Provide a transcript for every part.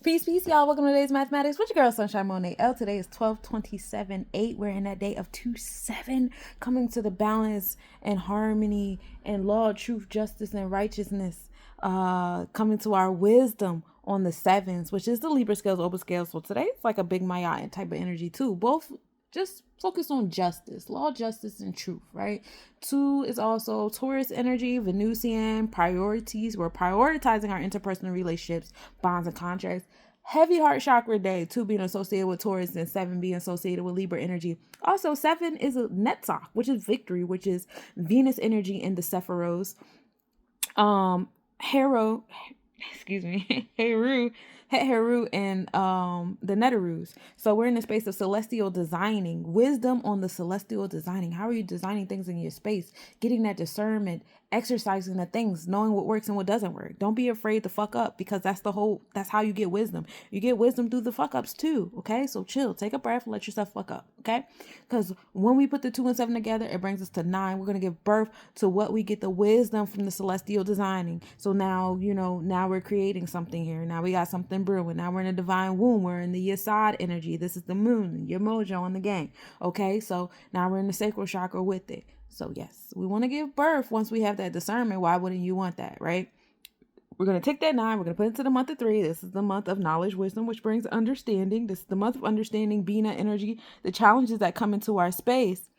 Peace, peace, y'all. Welcome to today's mathematics with your girl Sunshine Monet L. Today is 12/27/8. We're in that day of 2-7, coming to the balance and harmony and law, truth, justice, and righteousness. Coming to our wisdom on the sevens, which is the Libra scales, open scales. So today it's like a big Mayan type of energy too. Both just focus on justice, law, justice, and truth, right? 2 is also Taurus energy, Venusian priorities. We're prioritizing our interpersonal relationships, bonds, and contracts. Heavy heart chakra day, 2 being associated with Taurus and 7 being associated with Libra energy. Also, 7 is a Netzach, which is victory, which is Venus energy in the Sephiros. Hero, excuse me, Heru, Heru, and the Netarus. So we're in the space of celestial designing, wisdom on the celestial designing. How are you designing things in your space? Getting that discernment, exercising the things, knowing what works and what doesn't work. Don't be afraid to fuck up, because that's how you get wisdom. You get wisdom through the fuck ups too. Okay, so chill, take a breath, and let yourself fuck up. Okay, because when we put the 2 and 7 together, it brings us to 9. We're gonna give birth to what we get the wisdom from the celestial designing. So now, now we're creating something here. Now we got something brewing. Now we're in a divine womb. We're in the Yesod energy. This is the moon, your mojo in the game. Okay, so now we're in the sacral chakra with it. So yes, we want to give birth once we have that discernment. Why wouldn't you want that, right? We're going to take that 9. We're going to put it into the month of 3. This is the month of knowledge, wisdom, which brings understanding. This is the month of understanding, Bina energy, the challenges that come into our space.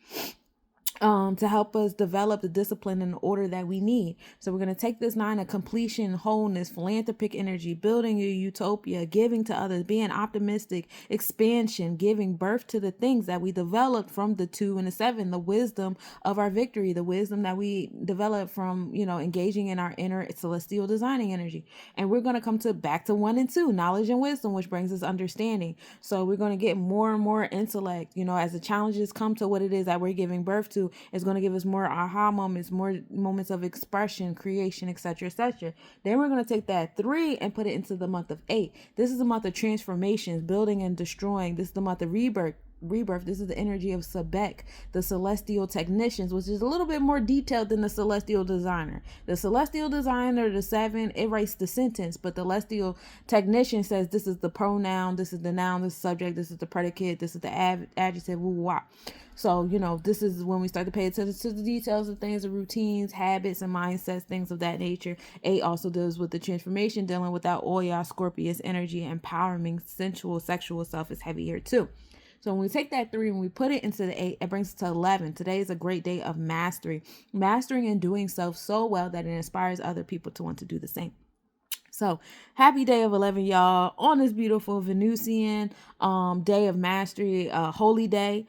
To help us develop the discipline and the order that we need. So we're going to take this 9 of completion, wholeness, philanthropic energy, building your utopia, giving to others, being optimistic, expansion, giving birth to the things that we developed from the 2 and the 7, the wisdom of our victory, the wisdom that we developed from, engaging in our inner celestial designing energy. And we're going to come back to 1 and 2, knowledge and wisdom, which brings us understanding. So we're going to get more and more intellect, as the challenges come to what it is that we're giving birth to. Is going to give us more aha moments, more moments of expression, creation, etc., etc. Then we're going to take that 3 and put it into the month of 8. This is the month of transformations, building and destroying. This is the month of rebirth. This is the energy of Sebek, the celestial technicians, which is a little bit more detailed than the celestial designer. The celestial designer, the 7, it writes the sentence, but the celestial technician says this is the pronoun, this is the noun, this is the subject, this is the predicate, this is the adjective, woo wah. So, this is when we start to pay attention to the details of things, the routines, habits, and mindsets, things of that nature. 8 also deals with the transformation, dealing with that Oya, Scorpius energy, empowering sensual, sexual self is heavy here too. So when we take that 3 and we put it into the 8, it brings us to 11. Today is a great day of mastery. Mastering and doing so well that it inspires other people to want to do the same. So happy day of 11, y'all, on this beautiful Venusian day of mastery, holy day.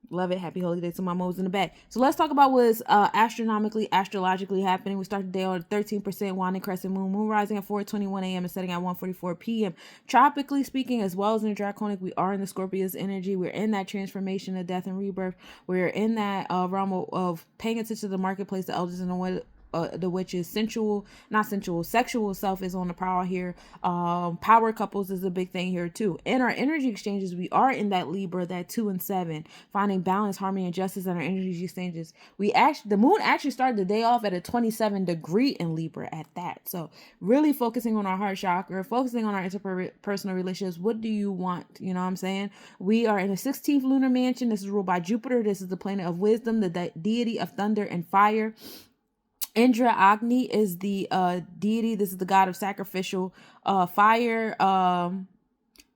Love it. Happy holy day to my mo's in the back. So let's talk about what's astrologically happening. We start the day on 13% waning crescent moon. Moon rising at 4:21 a.m. and setting at 1:44 p.m. Tropically speaking, as well as in the draconic, we are in the Scorpius energy. We're in that transformation of death and rebirth. We're in that realm of paying attention to the marketplace, the elders, and the which is sexual self is on the prowl here. Power couples is a big thing here too. In our energy exchanges, we are in that Libra, that 2 and 7, finding balance, harmony, and justice in our energy exchanges. The moon actually started the day off at a 27 degree in Libra at that. So really focusing on our heart chakra, focusing on our interpersonal relationships. What do you want? You know what I'm saying? We are in the 16th lunar mansion. This is ruled by Jupiter. This is the planet of wisdom, the deity of thunder and fire. Indra Agni is the deity. This is the god of sacrificial fire.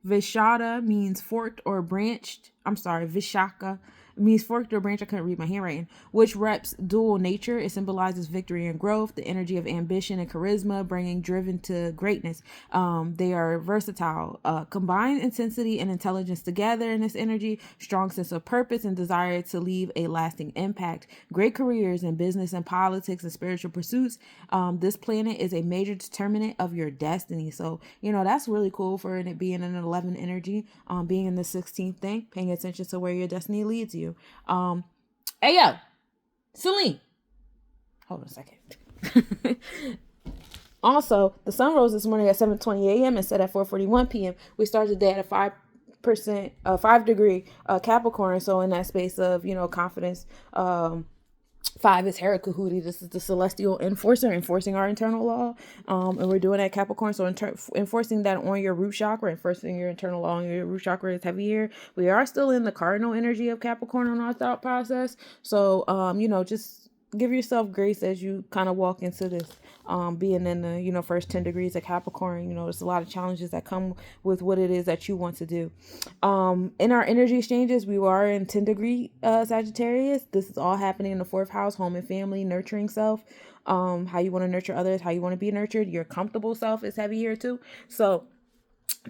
Vishada means forked or branched. Vishaka means forked or branch. I couldn't read my handwriting, which reps dual nature. It symbolizes victory and growth, the energy of ambition and charisma, bringing driven to greatness. They are versatile, combine intensity and intelligence together in this energy, strong sense of purpose and desire to leave a lasting impact, great careers in business and politics and spiritual pursuits. This planet is a major determinant of your destiny. So, that's really cool for it being an 11 energy, being in the 16th thing, paying attention to where your destiny leads you. Hey yo, Celine, hold on a second. Also, the sun rose this morning at 7:20 a.m. and set at 4:41 p.m. We started the day at a 5 degree Capricorn, so in that space of confidence, 5 is Herakahuti. This is the celestial enforcer, enforcing our internal law. And we're doing that Capricorn. So enforcing that on your root chakra, enforcing your internal law on your root chakra is heavy here. We are still in the cardinal energy of Capricorn on our thought process. So, just give yourself grace as you kind of walk into this, being in the, first 10 degrees of Capricorn. There's a lot of challenges that come with what it is that you want to do. In our energy exchanges, we are in 10 degree Sagittarius. This is all happening in the 4th house, home and family, nurturing self, how you want to nurture others, how you want to be nurtured. Your comfortable self is heavy here too. So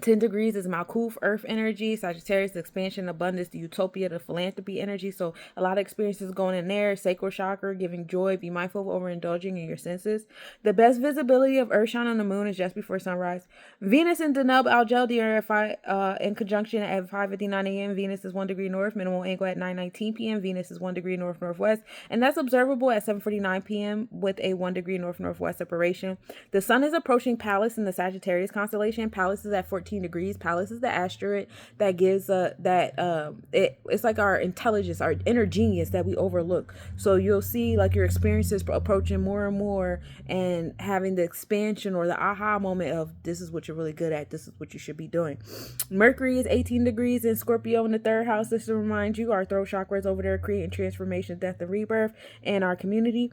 10 degrees is Malkuth, earth energy. Sagittarius, the expansion, abundance, the utopia, the philanthropy energy. So a lot of experiences going in there. Sacral chakra, giving joy. Be mindful of overindulging in your senses. The best visibility of earth shine on the moon is just before sunrise. Venus and Deneb Algel are in conjunction at 5:59 a.m. Venus is 1 degree north. Minimal angle at 9:19 p.m. Venus is 1 degree north-northwest. And that's observable at 7:49 p.m. with a 1 degree north-northwest separation. The sun is approaching Pallas in the Sagittarius constellation. Pallas is at 14 degrees. Pallas is the asteroid that gives it's like our intelligence, our inner genius that we overlook. So you'll see like your experiences approaching more and more, and having the expansion or the aha moment of, this is what you're really good at, this is what you should be doing. Mercury is 18 degrees in Scorpio in the 3rd house. This to remind you, our throat chakra is over there creating transformation, death, and rebirth in our community.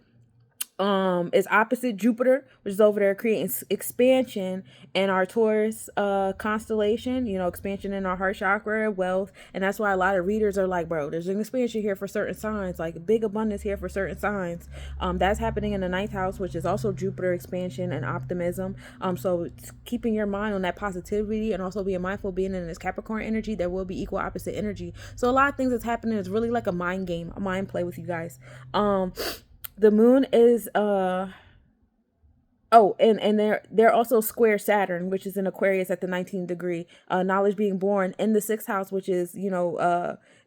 Is opposite Jupiter, which is over there creating expansion in our Taurus constellation, expansion in our heart chakra, wealth. And that's why a lot of readers are like, bro, there's an expansion here for certain signs, like big abundance here for certain signs. That's happening in the 9th house, which is also Jupiter expansion and optimism. So keeping your mind on that positivity, and also being mindful, being in this Capricorn energy, there will be equal opposite energy. So a lot of things that's happening is really like a mind game, a mind play with you guys. The moon is and they're also square Saturn, which is in Aquarius at the 19th degree. Knowledge being born in the 6th house, which is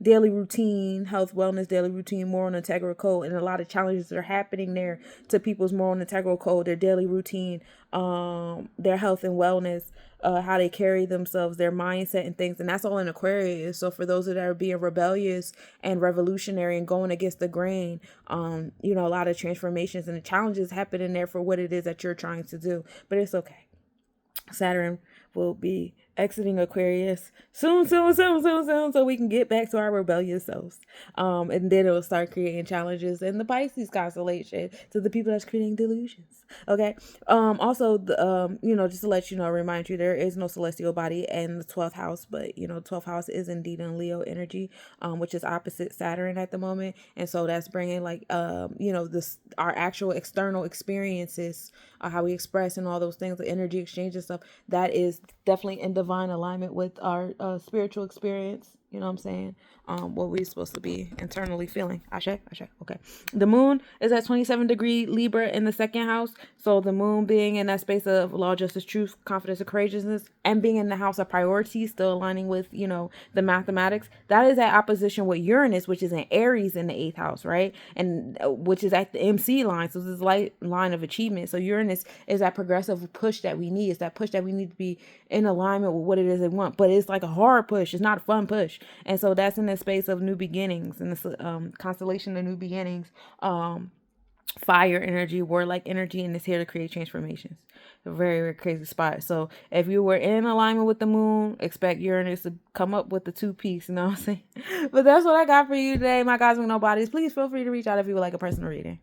daily routine, health, wellness, daily routine, moral and integral code, and a lot of challenges are happening there to people's moral and integral code, their daily routine, their health and wellness, how they carry themselves, their mindset and things. And that's all in Aquarius. So for those that are being rebellious and revolutionary and going against the grain, a lot of transformations and the challenges happening there for what it is that you're trying to do. But it's okay. Saturn will be exiting Aquarius soon, so we can get back to our rebellious selves. And then it will start creating challenges in the Pisces constellation to the people that's creating delusions. Okay. Also, just to let you know, remind you, there is no celestial body in the 12th house, but 12th house is indeed in Leo energy, which is opposite Saturn at the moment. And so that's bringing like, our actual external experiences, how we express and all those things, the energy exchange and stuff, that is definitely in divine alignment with our spiritual experience. You know what I'm saying? What we're supposed to be internally feeling. Ashe. Okay. The moon is at 27 degree Libra in the 2nd house. So the moon being in that space of law, justice, truth, confidence, and courageousness, and being in the house of priorities, still aligning with, the mathematics, that is at opposition with Uranus, which is in Aries in the 8th house, right? And which is at the MC line. So this is light line of achievement. So Uranus is that progressive push that we need. It's that push that we need to be in alignment with what it is they want. But it's like a hard push. It's not a fun push. And so that's in the space of new beginnings, in this constellation of new beginnings, fire energy, warlike energy, and it's here to create transformations. A very, very crazy spot. So if you were in alignment with the moon, expect Uranus to come up with the 2-piece, you know what I'm saying? But that's what I got for you today, my cosmic nobodies. Please feel free to reach out if you would like a personal reading.